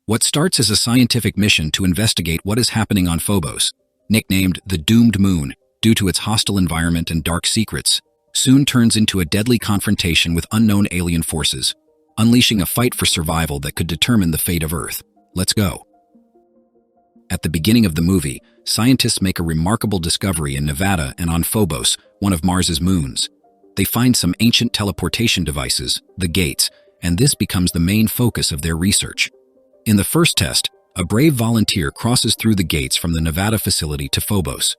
What starts as a scientific mission to investigate what is happening on Phobos, nicknamed the Doomed Moon due to its hostile environment and dark secrets, soon turns into a deadly confrontation with unknown alien forces, unleashing a fight for survival that could determine the fate of Earth. Let's go. At the beginning of the movie, scientists make a remarkable discovery in Nevada and on Phobos, one of Mars's moons. They find some ancient teleportation devices, the gates, and this becomes the main focus of their research. In the first test, a brave volunteer crosses through the gates from the Nevada facility to Phobos.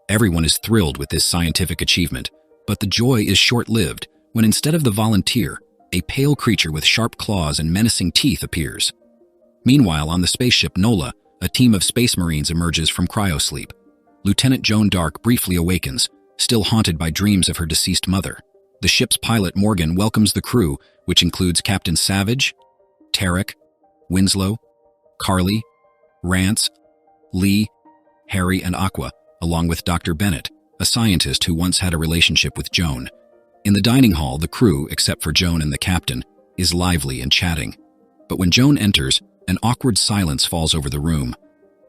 Everyone is thrilled with this scientific achievement, but the joy is short-lived when instead of the volunteer, a pale creature with sharp claws and menacing teeth appears. Meanwhile, on the spaceship Nola, a team of space marines emerges from cryosleep. Lieutenant Joan Dark briefly awakens, still haunted by dreams of her deceased mother. The ship's pilot Morgan welcomes the crew, which includes Captain Savage, Tarek, Winslow, Carly, Rance, Lee, Harry, and Aqua, along with Dr. Bennett, a scientist who once had a relationship with Joan. In the dining hall, the crew, except for Joan and the captain, is lively and chatting. But when Joan enters, an awkward silence falls over the room.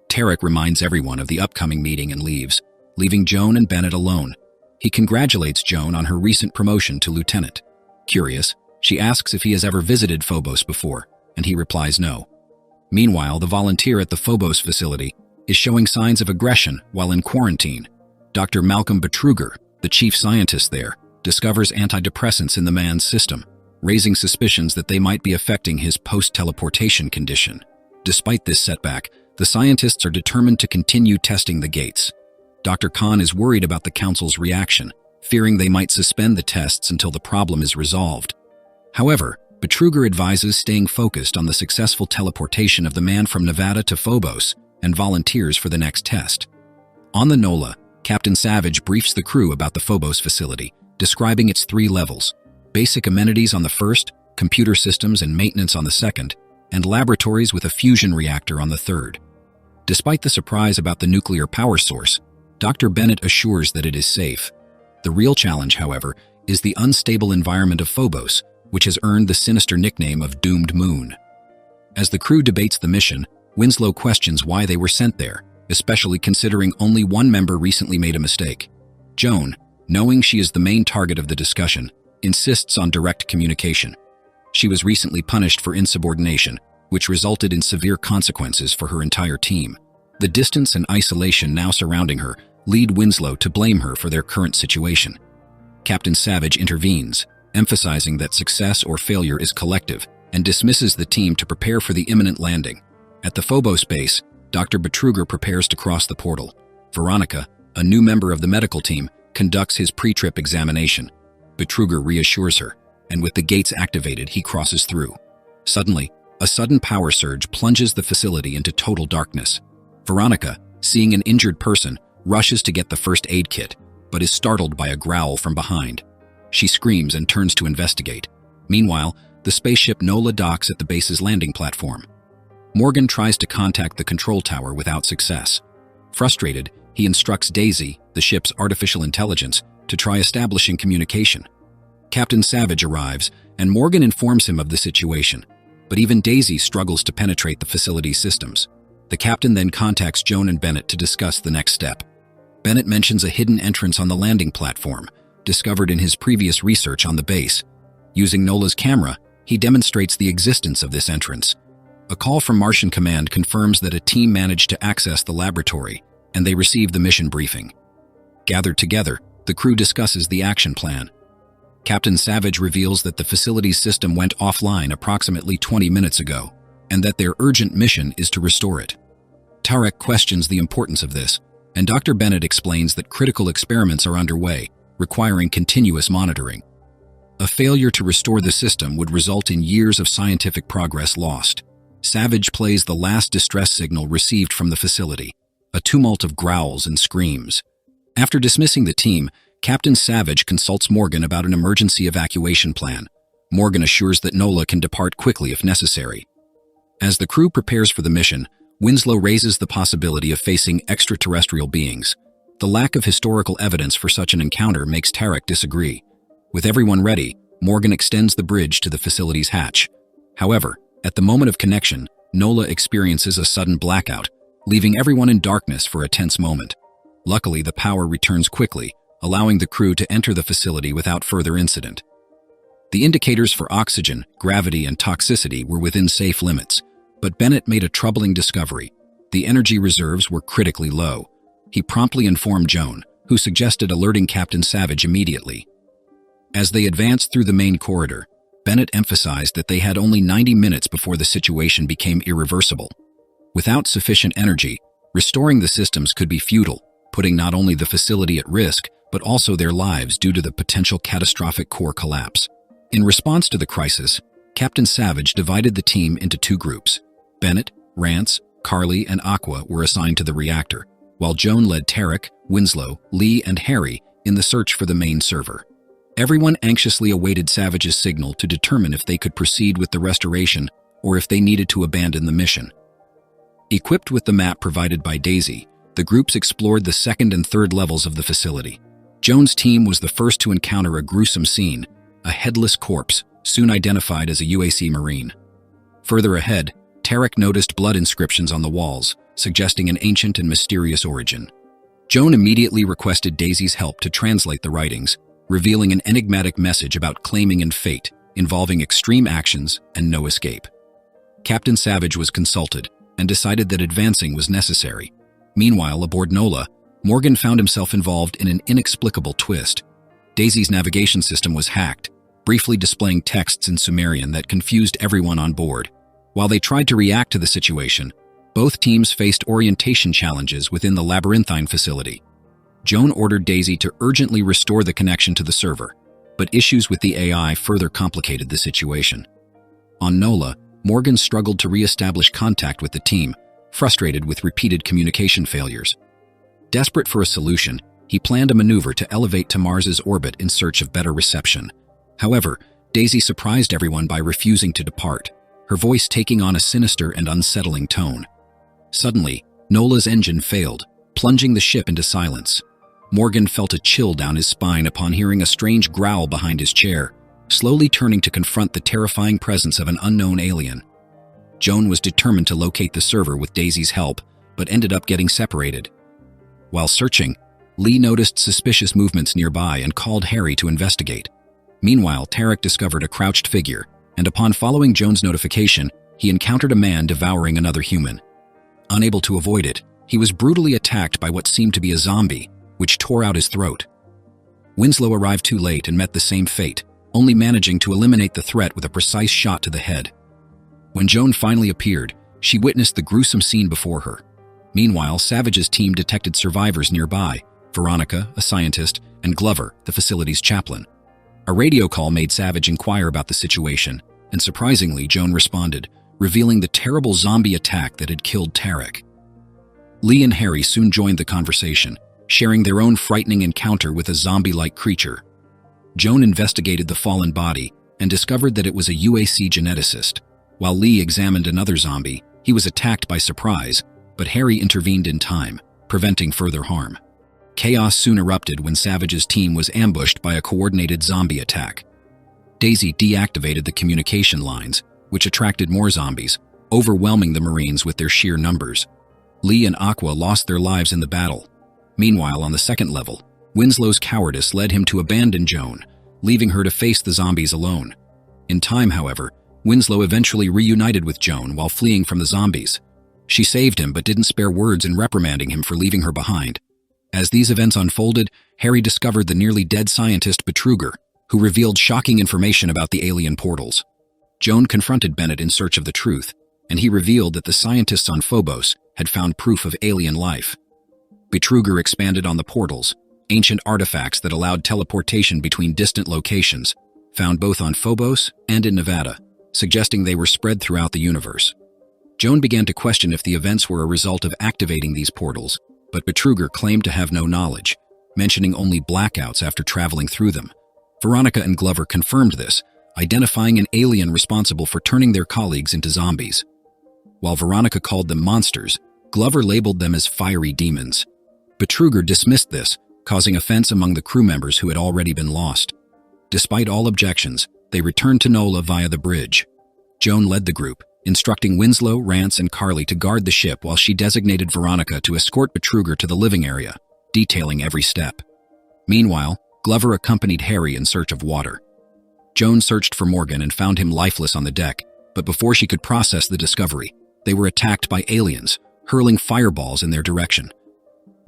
Tarek reminds everyone of the upcoming meeting and leaves, leaving Joan and Bennett alone. He congratulates Joan on her recent promotion to lieutenant. Curious, she asks if he has ever visited Phobos before, and he replies no. Meanwhile, the volunteer at the Phobos facility is showing signs of aggression while in quarantine. Dr. Malcolm Betrayal, the chief scientist there, discovers antidepressants in the man's system, raising suspicions that they might be affecting his post-teleportation condition. Despite this setback, the scientists are determined to continue testing the gates. Dr. Khan is worried about the council's reaction, fearing they might suspend the tests until the problem is resolved. However, Betrayal advises staying focused on the successful teleportation of the man from Nevada to Phobos and volunteers for the next test. On the Nola, Captain Savage briefs the crew about the Phobos facility, describing its 3 levels: basic amenities on the first, computer systems and maintenance on the second, and laboratories with a fusion reactor on the third. Despite the surprise about the nuclear power source, Dr. Bennett assures that it is safe. The real challenge, however, is the unstable environment of Phobos, which has earned the sinister nickname of Doomed Moon. As the crew debates the mission, Winslow questions why they were sent there, especially considering only one member recently made a mistake. Joan, knowing she is the main target of the discussion, insists on direct communication. She was recently punished for insubordination, which resulted in severe consequences for her entire team. The distance and isolation now surrounding her lead Winslow to blame her for their current situation. Captain Savage intervenes, emphasizing that success or failure is collective, and dismisses the team to prepare for the imminent landing. At the Phobos base, Dr. Betrayal prepares to cross the portal. Veronica, a new member of the medical team, conducts his pre-trip examination. Betrayal reassures her, and with the gates activated, he crosses through. Suddenly, a sudden power surge plunges the facility into total darkness. Veronica, seeing an injured person, rushes to get the first aid kit, but is startled by a growl from behind. She screams and turns to investigate. Meanwhile, the spaceship Nola docks at the base's landing platform. Morgan tries to contact the control tower without success. Frustrated, he instructs Daisy, the ship's artificial intelligence, to try establishing communication. Captain Savage arrives, and Morgan informs him of the situation, but even Daisy struggles to penetrate the facility's systems. The captain then contacts Joan and Bennett to discuss the next step. Bennett mentions a hidden entrance on the landing platform, discovered in his previous research on the base. Using Nola's camera, he demonstrates the existence of this entrance. A call from Martian Command confirms that a team managed to access the laboratory, and they receive the mission briefing. Gathered together, the crew discusses the action plan. Captain Savage reveals that the facility's system went offline approximately 20 minutes ago, and that their urgent mission is to restore it. Tarek questions the importance of this, and Dr. Bennett explains that critical experiments are underway, requiring continuous monitoring. A failure to restore the system would result in years of scientific progress lost. Savage plays the last distress signal received from the facility, a tumult of growls and screams. After dismissing the team, Captain Savage consults Morgan about an emergency evacuation plan. Morgan assures that Nola can depart quickly if necessary. As the crew prepares for the mission, Winslow raises the possibility of facing extraterrestrial beings. The lack of historical evidence for such an encounter makes Tarek disagree. With everyone ready, Morgan extends the bridge to the facility's hatch. However, at the moment of connection, Nola experiences a sudden blackout, leaving everyone in darkness for a tense moment. Luckily, the power returns quickly, allowing the crew to enter the facility without further incident. The indicators for oxygen, gravity, and toxicity were within safe limits, but Bennett made a troubling discovery. The energy reserves were critically low. He promptly informed Joan, who suggested alerting Captain Savage immediately. As they advanced through the main corridor, Bennett emphasized that they had only 90 minutes before the situation became irreversible. Without sufficient energy, restoring the systems could be futile, putting not only the facility at risk, but also their lives due to the potential catastrophic core collapse. In response to the crisis, Captain Savage divided the team into two groups. Bennett, Rance, Carly, and Aqua were assigned to the reactor, while Joan led Tarek, Winslow, Lee, and Harry in the search for the main server. Everyone anxiously awaited Savage's signal to determine if they could proceed with the restoration or if they needed to abandon the mission. Equipped with the map provided by Daisy, the groups explored the second and third levels of the facility. Joan's team was the first to encounter a gruesome scene, a headless corpse, soon identified as a UAC Marine. Further ahead, Tarek noticed blood inscriptions on the walls, suggesting an ancient and mysterious origin. Joan immediately requested Daisy's help to translate the writings, revealing an enigmatic message about claiming and fate, involving extreme actions and no escape. Captain Savage was consulted and decided that advancing was necessary. Meanwhile, aboard Nola, Morgan found himself involved in an inexplicable twist. Daisy's navigation system was hacked, briefly displaying texts in Sumerian that confused everyone on board. While they tried to react to the situation, both teams faced orientation challenges within the labyrinthine facility. Joan ordered Daisy to urgently restore the connection to the server, but issues with the AI further complicated the situation. On Nola, Morgan struggled to re-establish contact with the team, frustrated with repeated communication failures. Desperate for a solution, he planned a maneuver to elevate to Mars's orbit in search of better reception. However, Daisy surprised everyone by refusing to depart, her voice taking on a sinister and unsettling tone. Suddenly, Nola's engine failed, plunging the ship into silence. Morgan felt a chill down his spine upon hearing a strange growl behind his chair, slowly turning to confront the terrifying presence of an unknown alien. Joan was determined to locate the server with Daisy's help, but ended up getting separated. While searching, Lee noticed suspicious movements nearby and called Harry to investigate. Meanwhile, Tarek discovered a crouched figure, and upon following Joan's notification, he encountered a man devouring another human. Unable to avoid it, he was brutally attacked by what seemed to be a zombie, which tore out his throat. Winslow arrived too late and met the same fate, only managing to eliminate the threat with a precise shot to the head. When Joan finally appeared, she witnessed the gruesome scene before her. Meanwhile, Savage's team detected survivors nearby, Veronica, a scientist, and Glover, the facility's chaplain. A radio call made Savage inquire about the situation, and surprisingly, Joan responded, revealing the terrible zombie attack that had killed Tarek. Lee and Harry soon joined the conversation, sharing their own frightening encounter with a zombie-like creature. Joan investigated the fallen body and discovered that it was a UAC geneticist. While Lee examined another zombie, he was attacked by surprise, but Harry intervened in time, preventing further harm. Chaos soon erupted when Savage's team was ambushed by a coordinated zombie attack. Daisy deactivated the communication lines, which attracted more zombies, overwhelming the Marines with their sheer numbers. Lee and Aqua lost their lives in the battle. Meanwhile, on the second level, Winslow's cowardice led him to abandon Joan, leaving her to face the zombies alone. In time, however, Winslow eventually reunited with Joan while fleeing from the zombies. She saved him but didn't spare words in reprimanding him for leaving her behind. As these events unfolded, Harry discovered the nearly dead scientist Betrayal, who revealed shocking information about the alien portals. Joan confronted Bennett in search of the truth, and he revealed that the scientists on Phobos had found proof of alien life. Betrayal expanded on the portals, ancient artifacts that allowed teleportation between distant locations, found both on Phobos and in Nevada, suggesting they were spread throughout the universe. Joan began to question if the events were a result of activating these portals, but Betrayal claimed to have no knowledge, mentioning only blackouts after traveling through them. Veronica and Glover confirmed this, identifying an alien responsible for turning their colleagues into zombies. While Veronica called them monsters, Glover labeled them as fiery demons. Betrayal dismissed this, causing offense among the crew members who had already been lost. Despite all objections, they returned to Nola via the bridge. Joan led the group, instructing Winslow, Rance, and Carly to guard the ship while she designated Veronica to escort Betrayal to the living area, detailing every step. Meanwhile, Glover accompanied Harry in search of water. Joan searched for Morgan and found him lifeless on the deck, but before she could process the discovery, they were attacked by aliens, hurling fireballs in their direction.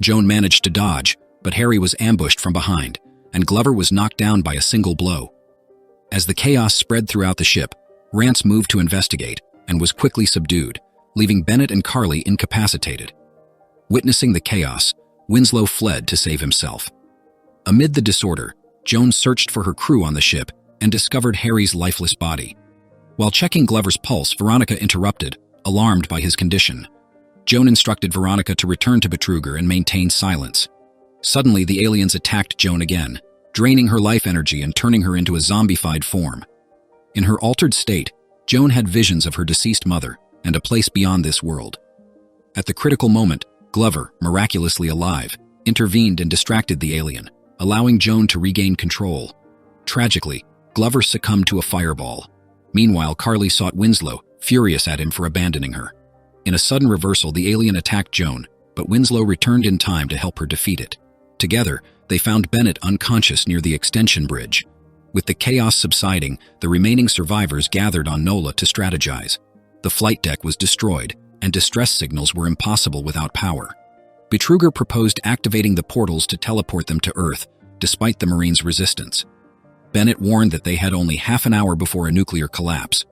Joan managed to dodge, but Harry was ambushed from behind, and Glover was knocked down by a single blow. As the chaos spread throughout the ship, Rance moved to investigate and was quickly subdued, leaving Bennett and Carly incapacitated. Witnessing the chaos, Winslow fled to save himself. Amid the disorder, Joan searched for her crew on the ship and discovered Harry's lifeless body. While checking Glover's pulse, Veronica interrupted, alarmed by his condition. Joan instructed Veronica to return to Betrayal and maintain silence. Suddenly, the aliens attacked Joan again, draining her life energy and turning her into a zombified form. In her altered state, Joan had visions of her deceased mother and a place beyond this world. At the critical moment, Glover, miraculously alive, intervened and distracted the alien, allowing Joan to regain control. Tragically, Glover succumbed to a fireball. Meanwhile, Carly sought Winslow, furious at him for abandoning her. In a sudden reversal, the alien attacked Joan, but Winslow returned in time to help her defeat it. Together, they found Bennett unconscious near the extension bridge. With the chaos subsiding, the remaining survivors gathered on Nola to strategize. The flight deck was destroyed, and distress signals were impossible without power. Betrayal proposed activating the portals to teleport them to Earth, despite the Marines' resistance. Bennett warned that they had only half an hour before a nuclear collapse.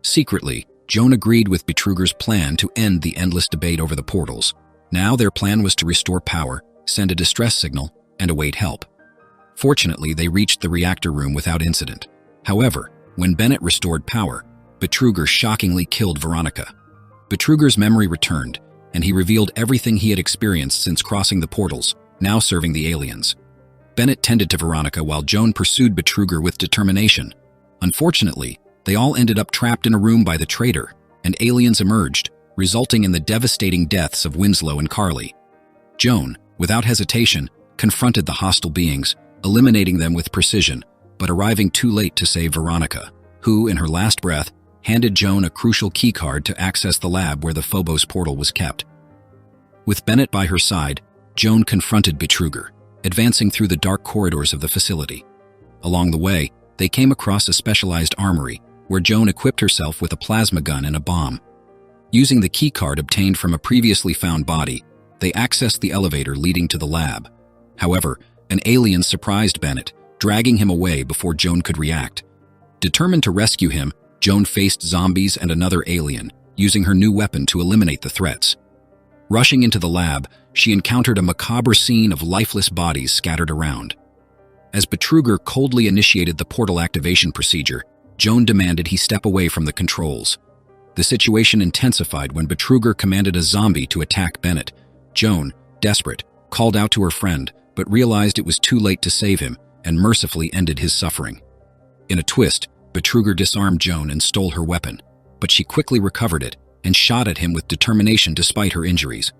Secretly, Joan agreed with Betrayal's plan to end the endless debate over the portals. Now their plan was to restore power, send a distress signal, and await help. Fortunately, they reached the reactor room without incident. However, when Bennett restored power, Betrayal shockingly killed Veronica. Betrayal's memory returned, and he revealed everything he had experienced since crossing the portals, now serving the aliens. Bennett tended to Veronica while Joan pursued Betrayal with determination. Unfortunately, they all ended up trapped in a room by the traitor, and aliens emerged, resulting in the devastating deaths of Winslow and Carly. Joan, without hesitation, confronted the hostile beings, eliminating them with precision, but arriving too late to save Veronica, who, in her last breath, handed Joan a crucial keycard to access the lab where the Phobos portal was kept. With Bennett by her side, Joan confronted Betrayal, advancing through the dark corridors of the facility. Along the way, they came across a specialized armory, where Joan equipped herself with a plasma gun and a bomb. Using the keycard obtained from a previously found body, they accessed the elevator leading to the lab. However, an alien surprised Bennett, dragging him away before Joan could react. Determined to rescue him, Joan faced zombies and another alien, using her new weapon to eliminate the threats. Rushing into the lab, she encountered a macabre scene of lifeless bodies scattered around. As Betrayal coldly initiated the portal activation procedure, Joan demanded he step away from the controls. The situation intensified when Betrayal commanded a zombie to attack Bennett. Joan, desperate, called out to her friend, but realized it was too late to save him and mercifully ended his suffering. In a twist, Betrayal disarmed Joan and stole her weapon, but she quickly recovered it and shot at him with determination despite her injuries.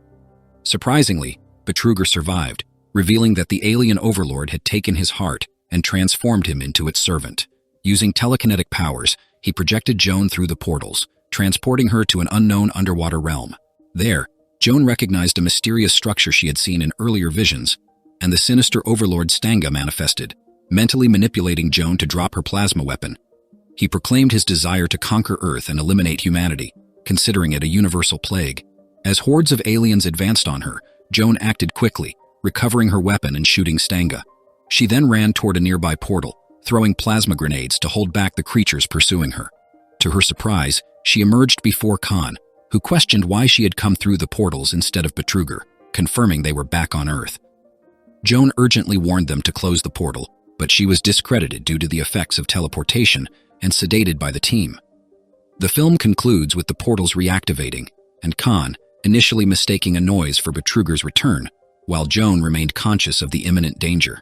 Surprisingly, Betrayal survived, revealing that the alien overlord had taken his heart and transformed him into its servant. Using telekinetic powers, he projected Joan through the portals, transporting her to an unknown underwater realm. There, Joan recognized a mysterious structure she had seen in earlier visions, and the sinister overlord Stanga manifested, mentally manipulating Joan to drop her plasma weapon. He proclaimed his desire to conquer Earth and eliminate humanity, considering it a universal plague. As hordes of aliens advanced on her, Joan acted quickly, recovering her weapon and shooting Stanga. She then ran toward a nearby portal, throwing plasma grenades to hold back the creatures pursuing her. To her surprise, she emerged before Khan, who questioned why she had come through the portals instead of Betrayal, confirming they were back on Earth. Joan urgently warned them to close the portal, but she was discredited due to the effects of teleportation and sedated by the team. The film concludes with the portals reactivating, and Khan, initially mistaking a noise for Betrayal's return, while Joan remained conscious of the imminent danger.